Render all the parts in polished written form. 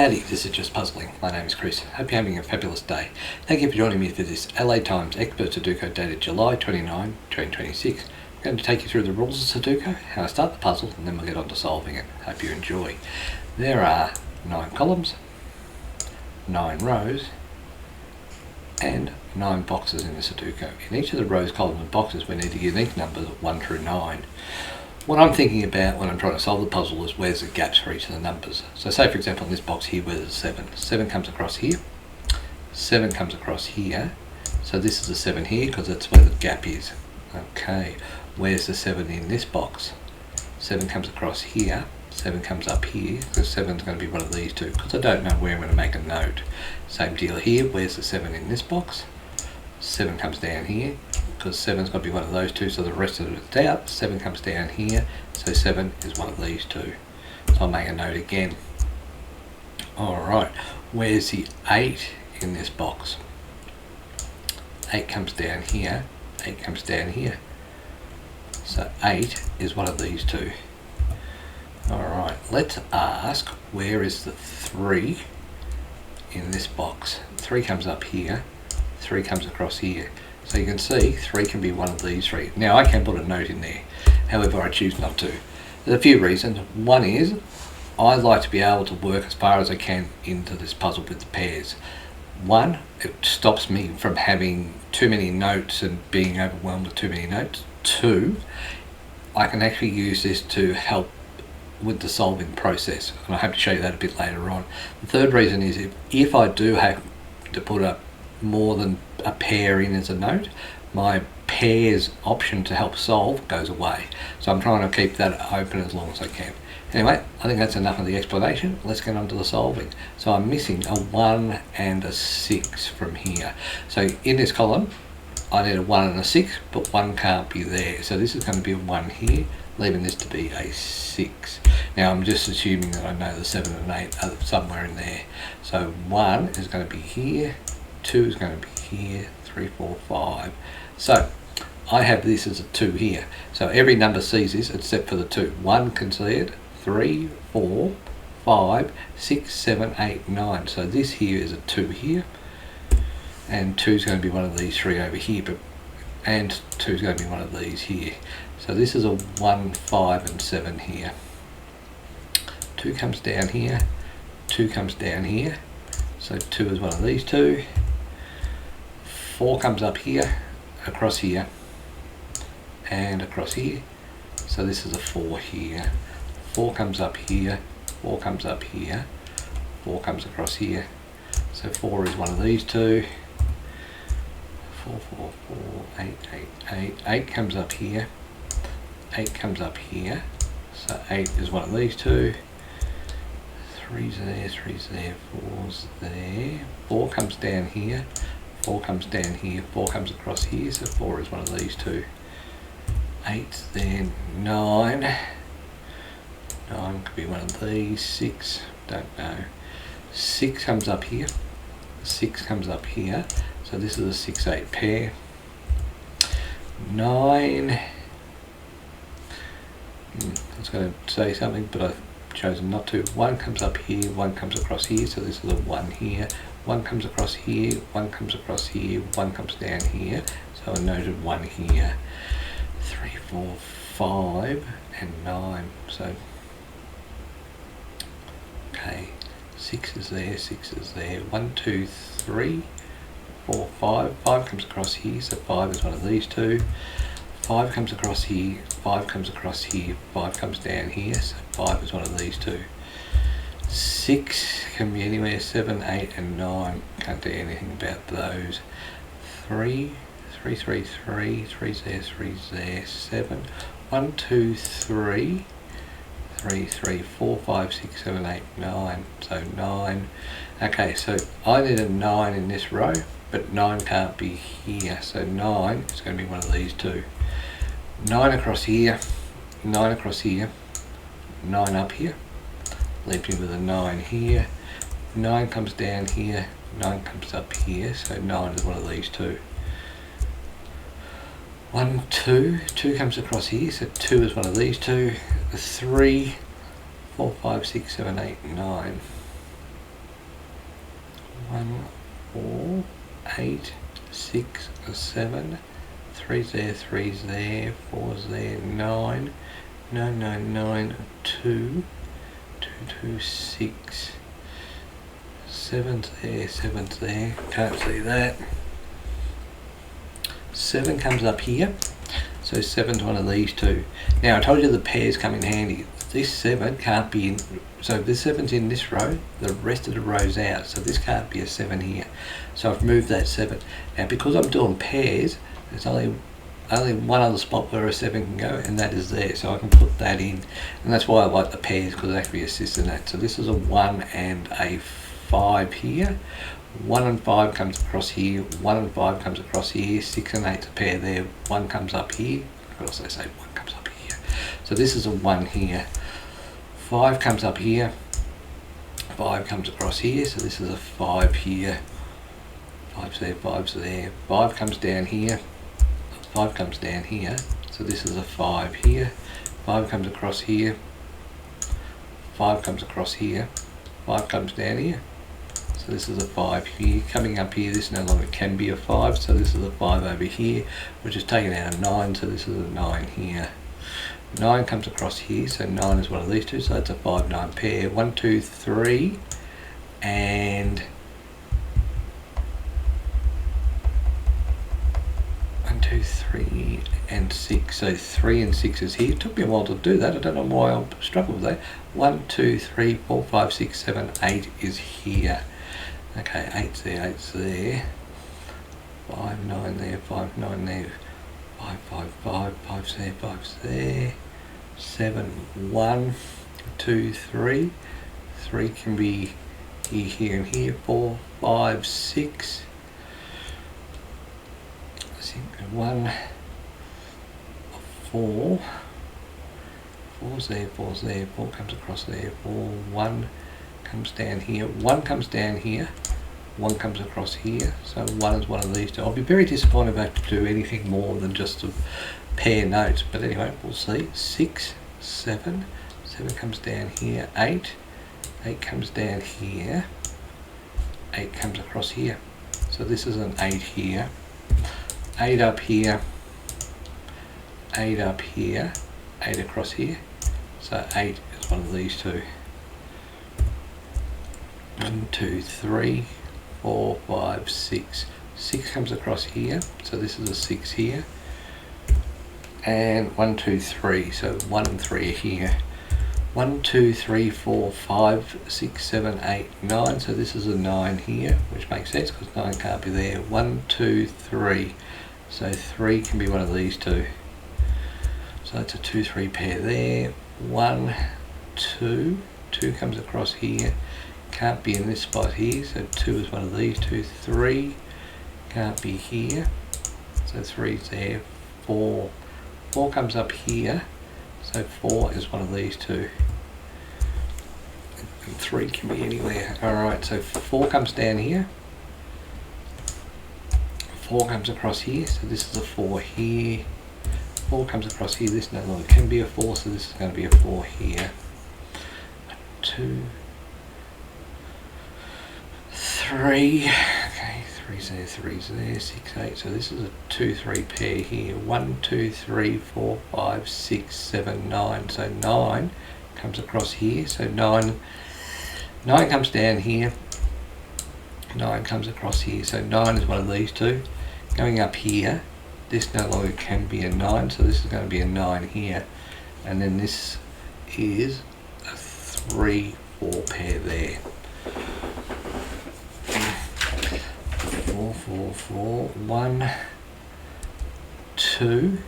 Howdy, this is Just Puzzling. My name is Chris. Hope you're having a fabulous day. Thank you for joining me for this LA Times Expert Sudoku dated July 29, 2026. I'm going to take you through the rules of Sudoku, how to start the puzzle, and then we'll get on to solving it. Hope you enjoy. There are 9 columns, 9 rows, and 9 boxes in the Sudoku. In each of the rows, columns, and boxes, we need the unique numbers of 1 through 9. What I'm thinking about when I'm trying to solve the puzzle is where's the gaps for each of the numbers. So say for example in this box here where there's 7. 7 comes across here, 7 comes across here, so this is a 7 here because that's where the gap is. Okay, where's the 7 in this box? 7 comes across here, 7 comes up here, because 7 is going to be one of these two, because I don't know where I'm going to make a note. Same deal here, where's the 7 in this box? 7 comes down here, because 7's got to be one of those two, so the rest of it's out. 7 comes down here, so 7 is one of these two. So I'll make a note again. Alright, where's the 8 in this box? 8 comes down here, 8 comes down here. So 8 is one of these two. Alright, let's ask where is the 3 in this box? 3 comes up here, 3 comes across here. So you can see 3 can be one of these 3. Now I can put a note in there, however I choose not to. There's a few reasons. One is I like to be able to work as far as I can into this puzzle with the pairs. One, it stops me from having too many notes and being overwhelmed with too many notes. 2, I can actually use this to help with the solving process, and I hope to show you that a bit later on. The third reason is if I do have to put up more than a pair in as a note, my pairs option to help solve goes away. So I'm trying to keep that open as long as I can. Anyway, I think that's enough of the explanation. Let's get on to the solving. So I'm missing a 1 and a 6 from here. So in this column, I need a 1 and a 6, but 1 can't be there. So this is going to be a 1 here, leaving this to be a 6. Now I'm just assuming that I know the 7 and 8 are somewhere in there. So 1 is going to be here, 2 is going to be here, 3, 4, 5. So I have this as a 2 here. So every number sees this except for the 2. 1 can see it, 3, 4, 5, 6, 7, 8, 9. So this here is a 2 here. And 2 is going to be one of these 3 over here. And 2 is going to be one of these here. So this is a 1, 5 and 7 here. 2 comes down here, 2 comes down here. So 2 is one of these two. 4 comes up here, across here, and across here. So this is a 4 here. 4 comes up here, 4 comes up here, 4 comes across here. So 4 is one of these two. 4, 4, 4, 8, 8, 8. 8 comes up here, 8 comes up here. So 8 is one of these two. 3's there, 3's there, 4's there. 4 comes down here, 4 comes down here, 4 comes across here, so 4 is one of these two. 8's there, 9. 9 could be one of these, 6, don't know. 6 comes up here, 6 comes up here, so this is a 6, 8 pair. 9, I was going to say something, but I've chosen not to. 1 comes up here, 1 comes across here, so this is a 1 here. 1 comes across here, 1 comes across here, 1 comes down here, so I noted 1 here. 3, 4, 5 and 9, so okay, 6 is there, 6 is there. 1, 2, 3, 4, 5. 5 comes across here, so 5 is one of these two. 5 comes across here, 5 comes across here, 5 comes down here, so 5 is one of these two. 6 can be anywhere, 7, 8 and 9, can't do anything about those. 3, 3, 3, 3, 3's there, 3's there. 7, 1, 2, 3, 3, 3, 4, 5, 6, 7, 8, 9, so 9. Okay, so I need a 9 in this row, but 9 can't be here, so 9 is going to be one of these two. 9 across here, 9 across here, 9 up here, leaves me with a 9 here. 9 comes down here, 9 comes up here, so 9 is one of these two. 1, 2, 2 comes across here, so 2 is one of these two. 3, 4, 5, 6, 7, 8, 9. 1, 4, 8, 6, 7, 3's there, 3's there, 4's there, 9, 9, 9, 9, 2, 2, 2, 6, 7's there, 7's there, can't see that. 7 comes up here, so 7's one of these two. Now I told you the pairs come in handy. This 7 can't be in, so if this 7's in this row, the rest of the row's out, so this can't be a 7 here. So I've moved that 7. Now because I'm doing pairs, there's only one other spot where a 7 can go, and that is there, so I can put that in, and that's why I like the pairs, because it actually assists in that. So this is a 1 and a 5 here. 1 and 5 comes across here, 1 and 5 comes across here, 6 and 8's a pair there, 1 comes up here, I could also say 1 comes up here. So this is a 1 here, 5 comes up here, 5 comes across here, so this is a 5 here, 5's there, 5's there, 5 comes down here, 5 comes down here, so this is a 5 here, 5 comes across here, 5 comes across here, 5 comes down here, so this is a 5 here. Coming up here, this no longer can be a 5, so this is a 5 over here, which is taking out a 9, so this is a 9 here. 9 comes across here, so 9 is one of these two, so that's a 5, 9 pair. 1, 2, 3, and 1, 2, 3, and 6. So 3 and 6 is here. It took me a while to do that. I don't know why I struggled with that. 1, 2, 3, 4, 5, 6, 7, 8 is here. Okay, 8's there, 8's there. 5, 9 there, 5, 9 there. 5, 5, 5, 5's there, 5's there. 7, 1, 2, 3. 3 can be here, here, and here. 4, 5, 6. I think 1, 4. 4's there, 4's there. 4 comes across there. 4, 1 comes down here. 1 comes down here. 1 comes across here, so 1 is one of these two. I'll be very disappointed if I have to do anything more than just a pair notes, but anyway, we'll see. 6, 7, 7 comes down here, 8, 8 comes down here, 8 comes across here. So this is an 8 here, 8 up here, 8 up here, 8 across here. So 8 is one of these two. 1, 2, 3, 4, 5, 6. 6 comes across here, so this is a 6 here. And 1, 2, 3, so 1 and 3 are here. 1, 2, 3, 4, 5, 6, 7, 8, 9, so this is a 9 here, which makes sense because 9 can't be there. 1, 2, 3, so 3 can be one of these two. So that's a 2, 3 pair there. 1, 2, 2 comes across here. Can't be in this spot here, so 2 is one of these two. 3 can't be here, so 3's there. 4 comes up here, so 4 is one of these two. And 3 can be anywhere. Alright, so 4 comes down here. 4 comes across here, so this is a 4 here. 4 comes across here, this no longer can be a 4, so this is going to be a 4 here. 2, 3, okay, 3's there, 3's there, 6, 8, so this is a 2, 3 pair here. 1, 2, 3, 4, 5, 6, 7, 9, so 9 comes across here, so 9 comes down here, 9 comes across here, so 9 is one of these two. Going up here, this no longer can be a 9, so this is going to be a 9 here, and then this is a 3, 4 pair there. 4, 4, 4, 1, 2,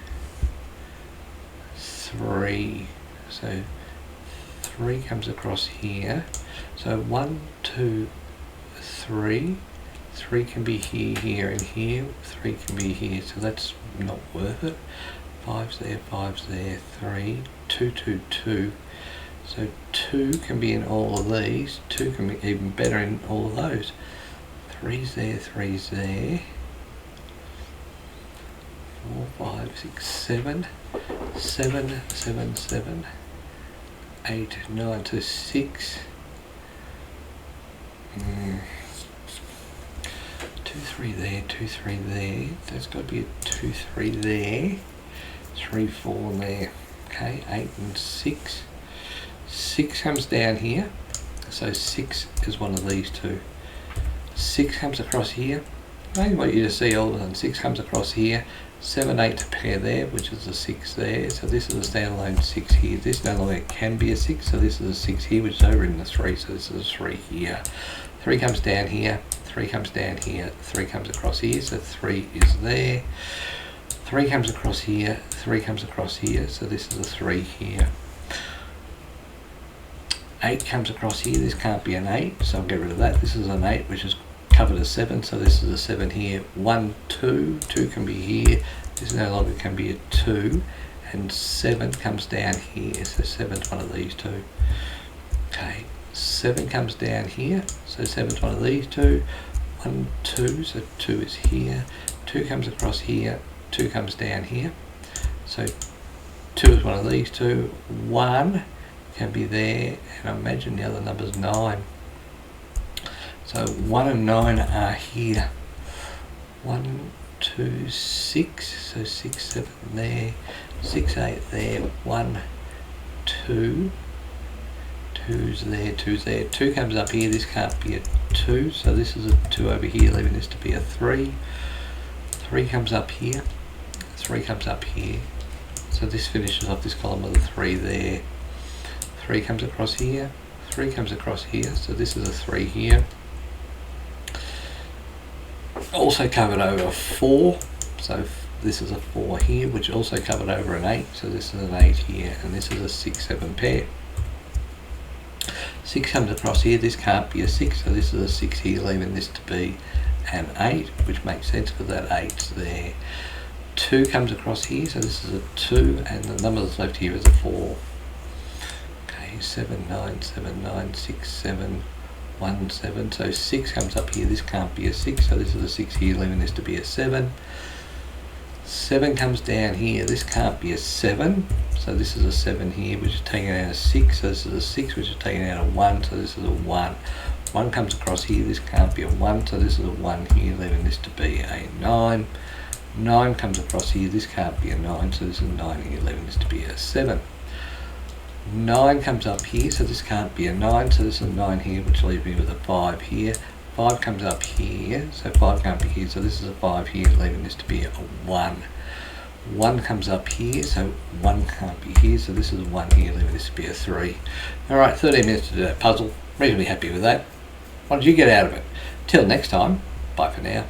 3, so 3 comes across here, so 1, 2, 3, 3 can be here, here and here, 3 can be here, so that's not worth it. 5's there, 5's there, 3, 2, 2, 2, so 2 can be in all of these, 2 can be even better in all of those. 3's there, 3's there, 4, 5, 6, 7, 7, 7, 7, 8, 9, so 6, 2, 3 there, 2, 3 there. There's got to be a 2, 3 there. 3, 4 there. Okay, 8 and 6. 6 comes down here. So 6 is one of these two. 6 comes across here. I want you to see all of them. 6 comes across here. 7, 8 to pair there, which is a 6 there. So this is a standalone 6 here. This no longer can be a 6, so this is a 6 here, which is over in the 3, so this is a 3 here. 3 comes down here, 3 comes down here, 3 comes across here, so 3 is there. 3 comes across here, 3 comes across here, so this is a 3 here. 8 comes across here, this can't be an 8, so I'll get rid of that. This is an 8, which is covered as 7, so this is a 7 here. 1, 2, 2 can be here, this no longer can be a 2, and 7 comes down here, so 7's one of these two. Okay, 7 comes down here, so 7's one of these two. 1, 2, so 2 is here. 2 comes across here, 2 comes down here, so 2 is one of these two. 1 can be there, and I imagine the other number's 9. So 1 and 9 are here. 1, 2, 6. So 6, 7 there. 6, 8 there. 1, 2. 2's there, 2's there. 2 comes up here. This can't be a 2. So this is a 2 over here, leaving this to be a 3. 3 comes up here. 3 comes up here. So this finishes off this column with a 3 there. 3 comes across here. 3 comes across here. So this is a 3 here. Also covered over 4, so this is a 4 here, which also covered over an 8, so this is an 8 here, and this is a 6, 7 pair. 6 comes across here, this can't be a 6, so this is a 6 here, leaving this to be an 8, which makes sense because that 8's there. 2 comes across here, so this is a 2, and the number that's left here is a 4. Okay, 7, 9, 7, 9, 6, 7, 1, 7, so 6 comes up here, this can't be a 6, so this is a 6 here, leaving this to be a 7. 7 comes down here, this can't be a 7, so this is a 7 here, which is taken out of 6, so this is a 6, which is taken out of 1, so this is a 1. 1 comes across here, this can't be a 1, so this is a 1 here, leaving this to be a 9. 9 comes across here, this can't be a 9, so this is a 9 here, leaving this to be a 7. 9 comes up here, so this can't be a 9, so this is a 9 here, which leaves me with a 5 here. 5 comes up here, so 5 can't be here, so this is a 5 here, leaving this to be a 1. 1 comes up here, so 1 can't be here, so this is a 1 here, leaving this to be a 3. Alright, 13 minutes to do that puzzle. Reasonably happy with that. What did you get out of it? Till next time, bye for now.